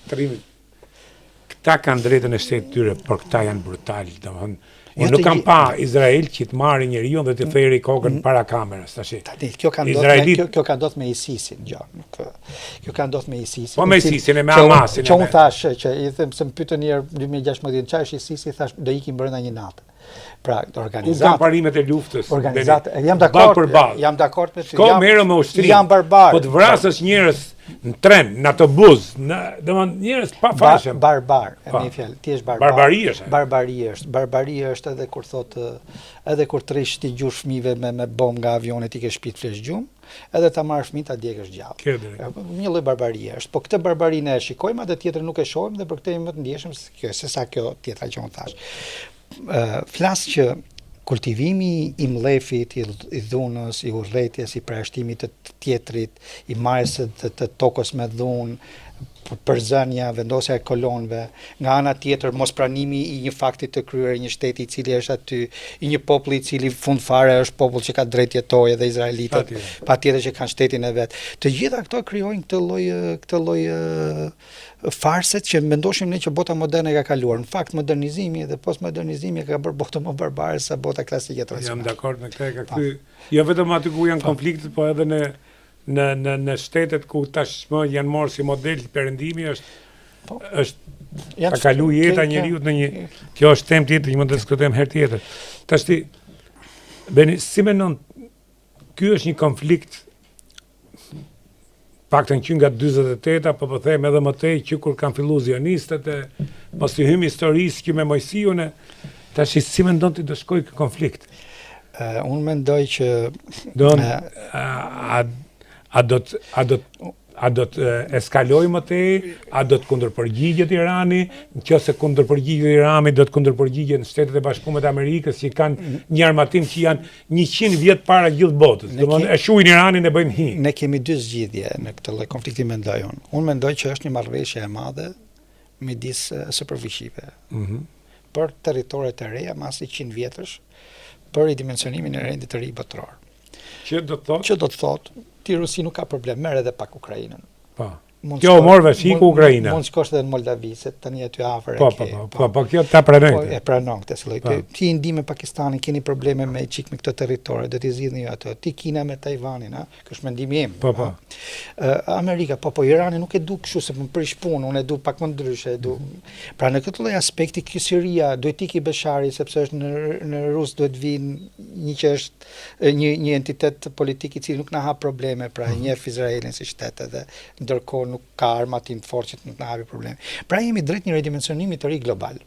shtrimit. Këta kanë drejtën e shtetit tyre, por këta janë brutal, domethënë. Unë nuk kam pa Izrael që të marrë njeriu dhe të theri kokën para kamerës, tash. Kjo ka ndodhur me ISIS-in, Kjo ka ndodhur me ISIS-in. Po me ISIS-in e me Hamasin. Që unë thash që i them se më pyetën një herë 2016 çfarë është ISIS-i, thash do ikim brenda një nate. Pra, organizatë. Unë kam parimet e luftës. Organizatë, jam dakord me ty. Shko merë me ushtri. Janë barbarë. Po të vrasësh njerëz në tren, në autobus, domethënë njerëz pa fashëm. Barbar, me një fjalë, ti je barbar. Barbari është edhe kur thotë, edhe kur trish ti gjush fëmijëve me bombë nga avioni ti ke shpit flesh gjumë, edhe ta marrësh fëmijët ta djegësh gjallë. Një lloj barbarie është, po këtë barbarinë e shikojmë, atë tjetër nuk e shohim dhe për këtë jemi më të ndjeshëm se sa kjo tjetra që unë thash. Flas që kultivimi i mllefit, i dhunës, i urrëties, i përjashtimit të tjetrit, i marrjes të tokës me dhunë, përzënia, vendosja e kolonëve, nga ana tjetër mospranimi i një fakti të kryer një shteti i cili është aty, i një populli i cili fund fare është popull që ka drejt jetojë dhe izraelitët, patjetër që kanë shtetin e vet. Të gjitha këto krijojnë këtë lloj farset që mendoshim ne që bota moderne ka kaluar. Në fakt modernizimi dhe postmodernizimi ka bërë botën më barbare se bota klasike tradicionale. Jam dakord me këtë, ka kthy jo vetëm aty ku janë konfliktet, po edhe në shtetet ku tashmë janë marrë si model perëndimi është ka kalu jeta njeriu në një kjo është temë tjetër që mund të diskutojmë herë tjetër. Tash ti Beni, si mendon ky është një konflikt paktën që nga 48 apo po them edhe më tej që kur kanë filluar zionistët e mos i hym historisë që me Mojsiun tash si mendon ti do shkojë ky konflikt? Unë mendoj që a do të eskalojë më tej, a do të kundërpërgjigjet Irani, nëse kundërpërgjigjet Irani do të kundërpërgjigjen Shtetet e Bashkuara të Amerikës që kanë një armatim që janë 100 vjet para gjithë botës. Domthonë e shuhin Iranin e bëjnë hi. Ne kemi dy zgjidhje në këtë lloj konflikti mendoj unë. Unë mendoj që është një marrëveshje e madhe midis superfiqive. Për territoret e reja mas 100 vjetësh, për i dimensionimin e rendit të ri botror. Që do të thotë ti Rusi nuk ka problem, merr edhe pak Ukrainën. Po. Kjo mor vesh iku Ukraina. Mund shkosh edhe në Moldavi, se tani aty afër e ke. Po, kjo ta pranoj. E pranon këtë lloj. Ti i ndihmë Pakistanin, keni probleme me me këtë territor, do t'i zgjidhni ju ato. Ti Kina me Tajvanin, Ky është mendimi im. Po. Amerika, po Irani nuk e du kështu se më prish punë, unë e du pak më ndryshe, Pra në këtë lloj aspekti ky Siria duhet iki Beshari sepse është në Rus duhet vinë një që është një entitet politik i cili nuk na ha probleme, pra e njeh Izraelin si shtet edhe ndërkohë nuk ka armatim të fortë që të na hapi probleme. Pra jemi drejt një ridimensionimi të ri global.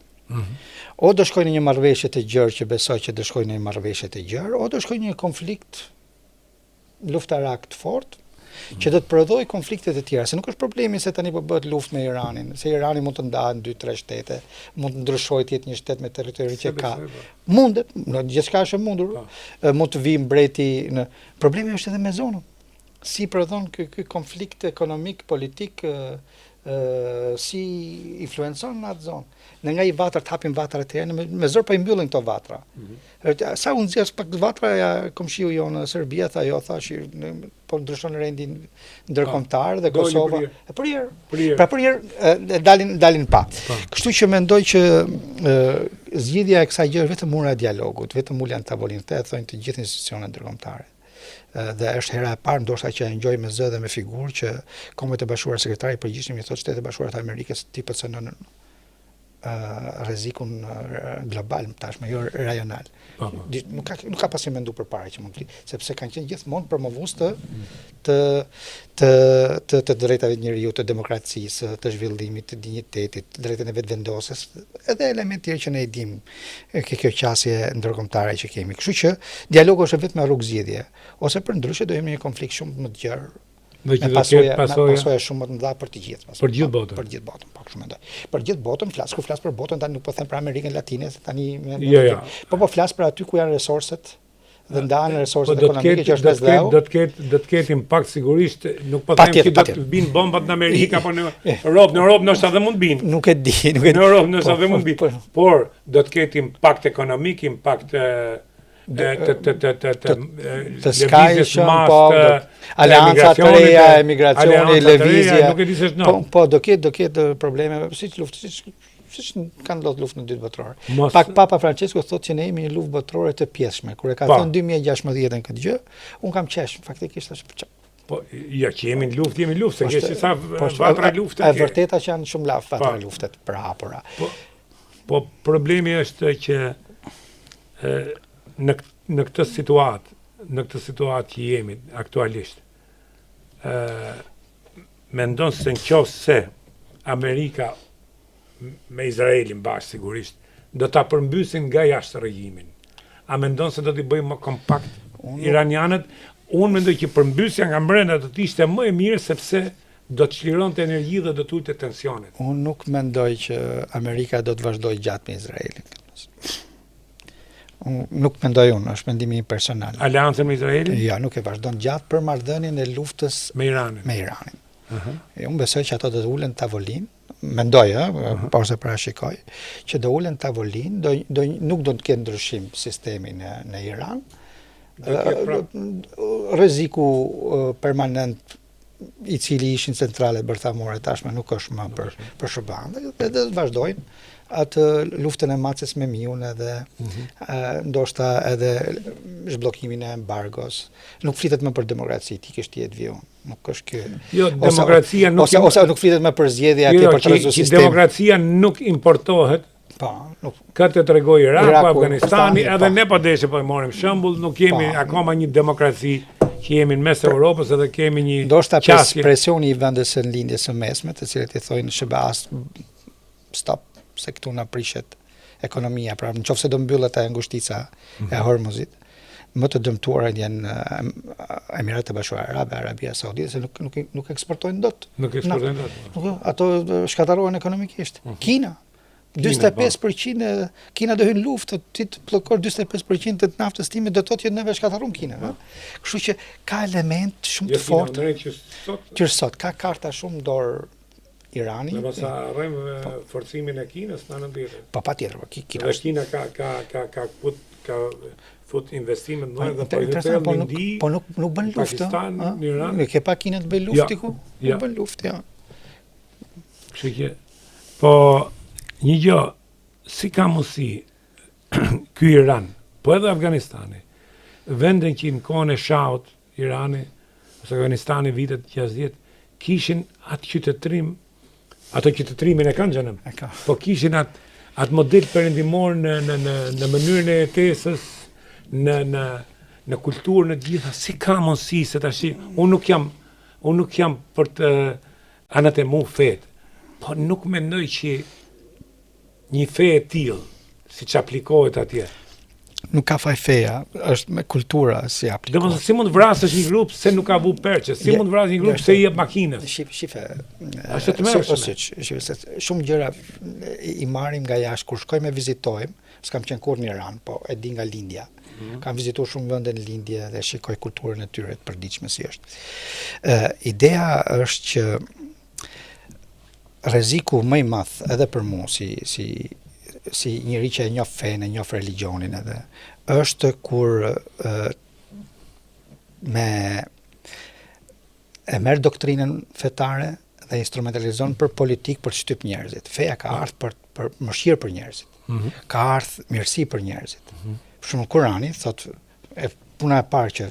O do shkojnë në një marrëveshje të gjerë që besoj që do shkojnë në një marrëveshje të gjerë, o do shkojnë në një konflikt luftarak të fortë që do të prodhoj konflikte të tjera. Se nuk është problemi se tani po bëhet luftë me Iranin, se Irani mund të ndahet në 2-3 shtete, mund të ndryshojë të jetë një shtet me territori që ka. Mundet, gjithçka është e mundur. Mund të vijë mbreti në problemi është edhe me zonën. Si prodhon ky konflikt ekonomik, politik, si influencon në atë zonë. Në nga i vatër të hapin vatrat të tjera, me zor po i mbyllin këto vatra. Sa unë zgjas pak vatra komshiu jonë në Serbia, tha jo, thash, po ndryshon rendin ndërkombëtar dhe Kosova. Pra përherë dalin pa. Kështu që mendoj që zgjidhja e kësaj gjë është vetëm ura e dialogut, vetëm ulja në tavolinë, këtë e thonë të gjithë institucionet ndërkombëtare. Dhe është hera e parë ndoshta që e ngjoj me zë dhe me figurë që Kombet e Bashkuara sekretari i përgjithshëm i thotë Shtetet e Bashkuara të Amerikës ti përcënon rrezikun global tashmë, jo rajonal. Nuk ka pasi mendu përpara që mund të, sepse kanë qenë gjithmonë promovues të drejtave të njeriu, të demokracisë, të zhvillimit, të dinjitetit, drejtën e vetvendosjes, edhe element tjerë që ne i dimë kjo qasje ndërkombëtare që kemi. Kështu që dialogu është vetëm rrugë zgjidhje, ose përndryshe do jemi në një konflikt shumë më të gjerë. Me pasoja shumë më të mëdha për të gjithë. Për gjithë botën. Për gjithë botën, po kështu mendoj. Për gjithë botën, flas për botën, tani nuk po them për Amerikën Latine, se tani po flas për aty ku janë resorset dhe ndahen resorset ekonomike që është bezdheu. Do të ketë impakt sigurisht, nuk po them që do të binë bombat në Amerikë apo në Europë ndoshta edhe mund binë. Nuk e di. Në Europë ndoshta edhe mund binë. Por do të ketë impakt ekonomik, impakt të skajshëm, po, aleanca të reja, emigracioni, lëvizja. Po, do ketë probleme, siç kanë ndodhur luftën e dytë botërore. Pak Papa Francesco thotë që ne jemi një luftë botërore të pjesshme. Kur e ka thënë 2016 këtë gjë, un kam qesh, faktikisht është po, ja që jemi në luftë, se ke sa vatra lufte. E vërteta që janë shumë lafë vatra luftet për hapura. Po problemi është që në këtë situatë që jemi aktualisht, mendon se nëse Amerika me Izraelin bashkë sigurisht, do ta përmbysin nga jashtë regjimin. A mendon se do t'i bëjmë më kompakt iranianët? Unë mendoj që përmbysja nga brenda do të ishte më e mirë sepse do të çlironte energji dhe do të ulte tensionet. Unë nuk mendoj që Amerika do të vazhdojë gjatë me Izraelin. Nuk mendoj unë, është mendimi personal. Aleancën me Izraelin? Ja, nuk e vazhdon gjatë për marrëdhënien e luftës me Iranin. Unë besoj që ato do të ulen tavolinë, mendoj, ose parashikoj, që do ulen tavolinë, nuk do të ketë ndryshim sistemi në Iran. Rreziku permanent i cili ishin centralet bërthamore tashme nuk është më për shërbande, dhe do të vazhdojnë atë luftën e macës me miun edhe ndoshta edhe zhbllokimin e embargos. Nuk flitet më për demokraci, ti kesh jetë viu. Nuk është ky. Jo, demokracia nuk ose nuk flitet më për zgjedhje atje për të rrezuar sistemin. Demokracia nuk importohet. Po, nuk. Këtë të tregoj Iraku, Afganistani, edhe ne po deshe po marrim shembull, nuk jemi akoma një demokraci që jemi në mes Europës edhe kemi një ndoshta presioni i vendeve së lindjes së mesme, të cilët i thojnë shebas stop se këtu na prishet ekonomia, pra nëse do mbyllet ajo ngushtica e Hormuzit, më të dëmtuarat janë Emiratet e Bashkuara Arabe, Arabia Saudite, se nuk eksportojnë dot. Nuk eksportojnë dot. Ato shkatarohen ekonomikisht. Kina 45% Kina do hyn luftë, ti të pllokor 45% të naftës time do thotë që neve shkataron Kina, Kështu që ka element shumë të fortë. Që sot ka karta shumë dorë Irani. Ne mos harrojmë forcimin e Kinës në anën tjetër. Po patjetër, Kina ka fut investime në mëdha dhe po nuk bën luftë. Pakistan, Iran. Nuk e pa Kina të bëj luftë ku? Nuk bën luftë, Kështu që po një gjë, si ka mundësi ky Iran, po edhe Afganistani, vendin që në kohën e Shahut, Irani, ose Afganistani vitet 60, kishin ato qytetrimin e kanë xhenem. Po kishin atë model perëndimor në mënyrën e jetesës, në kulturën e gjitha. Si ka mundësi se tash unë nuk jam për të anatemu fet, po nuk mendoj që një fe e tillë siç aplikohet atje. Nuk ka faj feja, është me kultura si aplikohet. Domethënë si mund vrasësh një grup se nuk ka vu perçe, si mund vrasësh një grup se i jep makinës. Shife. Është të mërshme. Shumë gjëra i marrim nga jashtë kur shkojmë e vizitojmë, s'kam qenë kurrë në Iran, po e di nga lindja. Kam vizituar shumë vende në lindje dhe shikoj kulturën e tyre të përditshme si është. Ideja është që rreziku më i madh edhe për mua si njëri që e njoh fenë, e njoh religionin edhe, është kur e merr doktrinën fetare dhe instrumentalizon për politikë për të shtyp njerëzit. Feja ka ardhur për mëshirë për njerëzit. Ka ardhur mirësi për njerëzit. Për shembull Kurani thotë puna e parë që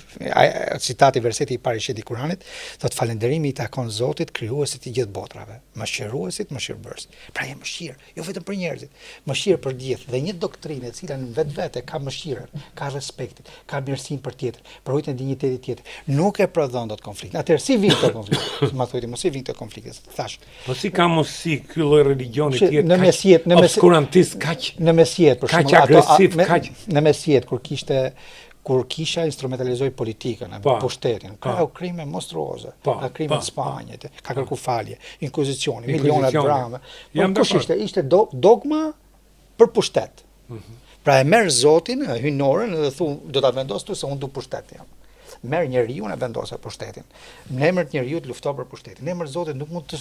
citati verseti i parë i shehit i Kuranit thotë falënderimi i takon Zotit krijuesit të gjithë botrave, mëshiruesit, mëshirbërësit. Pra e mëshirë, jo vetëm për njerëzit, mëshirë për gjithë dhe një doktrinë e cila në vetvete ka mëshirën, ka respektin, ka mirësinë për tjetrin, për rujtjen e dinjitetit tjetër. Nuk e prodhon dot konfliktin. Atëherë si vjen këto konflikte? Ma thotë mos i vjen këto konflikte. Thash. Po si ka mundësi ky lloj religioni tjetër? Në mesjet, obskurantist kaq. Në mesjet për shembull, agresiv kaq. Në mesjet kur kisha instrumentalizoi politikën, pushtetin, ka krime monstruoze, ka krime në Spanjë, ka kërku falje, inkuzicioni, miliona drame. Kush ishte dogma për pushtet. Pra e merr Zotin, hynorën dhe thu do ta vendos tu se unë du pushtet jam. Merr njeriu e vendos pushtetin. Në emër të njeriu të lufto për pushtetin. Në emër të Zotit nuk mund të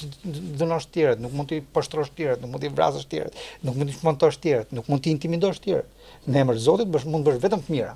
dënosh tjerët, nuk mund të poshtrosh tjerët, nuk mund të vrasësh tjerët, nuk mund të shmontosh tjerët, nuk mund të intimidosh tjerët. Në emër të Zotit mund të bësh vetëm të mira.